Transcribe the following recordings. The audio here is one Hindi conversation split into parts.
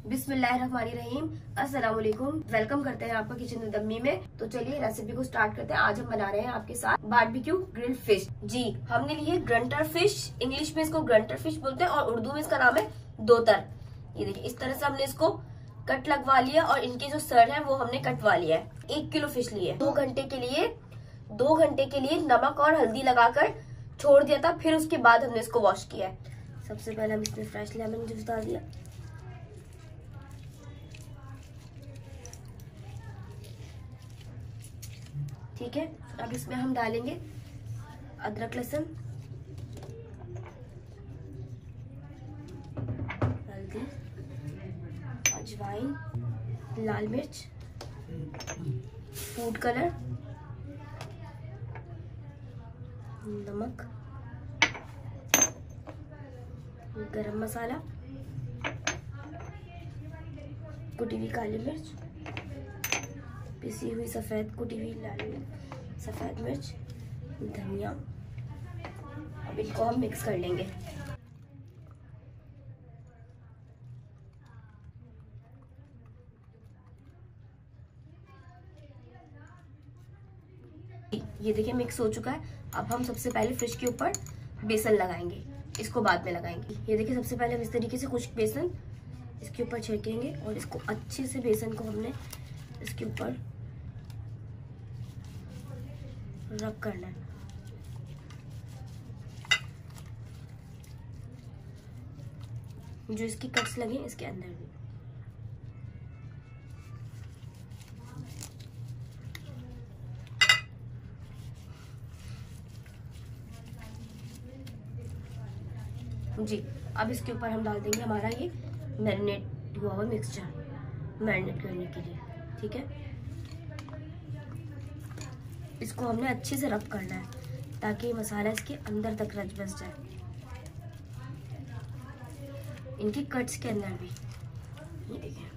बिस्मिल्लाहिर्रहमानिर्रहीम। अस्सलाम वालेकुम। वेलकम करते हैं आपका किचन विद अम्मी में। तो चलिए रेसिपी को स्टार्ट करते हैं। आज हम बना रहे हैं आपके साथ बारबेक्यू ग्रिल्ड फिश। जी, हमने लिए ग्रंटर फिश। इंग्लिश में इसको ग्रंटर फिश बोलते हैं और उर्दू में इसका नाम है दोतर। ये देखिए, इस तरह से हमने इसको कट लगवा लिया और इनके जो सर है वो हमने कटवा लिया है। 1 किलो फिश लिए। 2 घंटे के लिए नमक और हल्दी लगाकर छोड़ दिया था। फिर उसके बाद हमने इसको वॉश किया है। सबसे पहले हम इसमें फ्रेश लेमन जूस डाल दिया। ठीक है, अब इसमें हम डालेंगे अदरक लहसुन, हल्दी, अजवाइन, लाल मिर्च, फूड कलर, नमक, गरम मसाला, कुटी हुई काली मिर्च, पिसी हुई कुटी हुई लाल सफेद मिर्च, धनिया। अब इनको हम मिक्स कर लेंगे। ये देखिए मिक्स हो चुका है। अब हम सबसे पहले फिश के ऊपर बेसन लगाएंगे, इसको बाद में लगाएंगे। ये देखिए, सबसे पहले हम इस तरीके से कुछ बेसन इसके ऊपर छिड़केंगे और इसको अच्छे से बेसन को हमने इसके ऊपर रब करना है। जो इसकी कट्स लगे इसके अंदर भी। जी, अब इसके ऊपर हम डाल देंगे हमारा ये मैरिनेट हुआ हुआ मिक्सचर मैरिनेट करने के लिए। ठीक है, इसको हमने अच्छे से रब करना है ताकि मसाला इसके अंदर तक रच बस जाए, इनकी कट्स के अंदर भी। ये देखिए,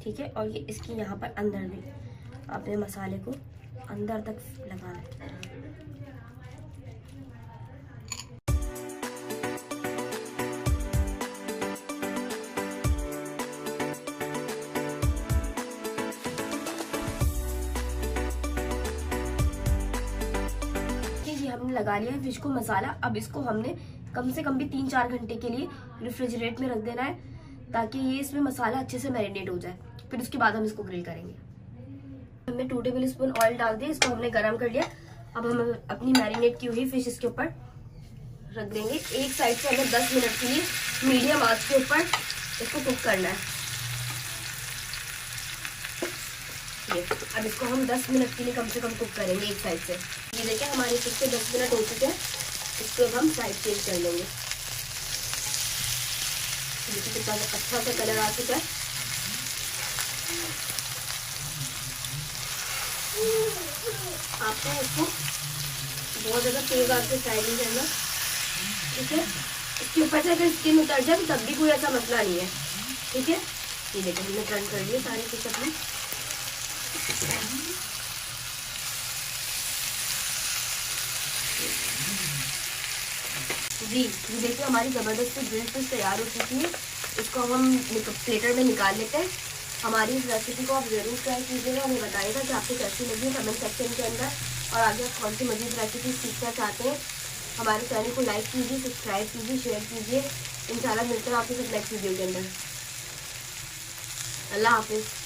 ठीक है, और ये इसकी यहाँ पर अंदर भी अपने मसाले को अंदर तक लगाना है। हमने लगा लिया है फिश को मसाला। अब इसको हमने कम से कम भी 3-4 घंटे के लिए रेफ्रिजरेट में रख देना है ताकि ये इसमें मसाला अच्छे से मैरिनेट हो जाए। फिर उसके बाद हम इसको ग्रिल करेंगे। हमने 2 टेबल स्पून ऑयल डाल दिया, इसको हमने गरम कर लिया। अब हम अपनी मैरिनेट की हुई फिश इसके ऊपर रख देंगे। एक साइड से हमें 10 मिनट के लिए मीडियम आंच के ऊपर इसको कुक करना है। अब इसको हम 10 मिनट के लिए कम से कम कुक करेंगे एक साइड से। ये देखिए, हमारे फिश के 10 मिनट हो चुके हैं। इसको अब हम साइड चेंज कर लेंगे। देखिए कितना अच्छा सा कलर आ चुका है। आपको इसको बहुत ज्यादा तेज आंच पे फ्राई नहीं करना। ठीक है, इसके ऊपर से अगर स्किन उतर जाए तो तब भी कोई ऐसा मसला नहीं है। ठीक है, ये देखिए हमने टर्न कर लिए सारी फिश अपनी। जी, ये देखिए हमारी जबरदस्त ग्रिल्ड फिश तैयार हो चुकी है। इसको हम प्लेटर में निकाल लेते हैं। हमारी इस रेसिपी को आप जरूर ट्राई कीजिएगा। हमें बताइएगा कि आपको कैसी लगी कमेंट सेक्शन के अंदर, और आगे आप कौन सी मज़ीद रेसिपी सीखना चाहते हैं। हमारे चैनल को लाइक कीजिए, सब्सक्राइब कीजिए, शेयर कीजिए। इंशाल्लाह मिलते हैं आपके साथ नेक्स्ट वीडियो के अंदर। अल्लाह हाफिज़।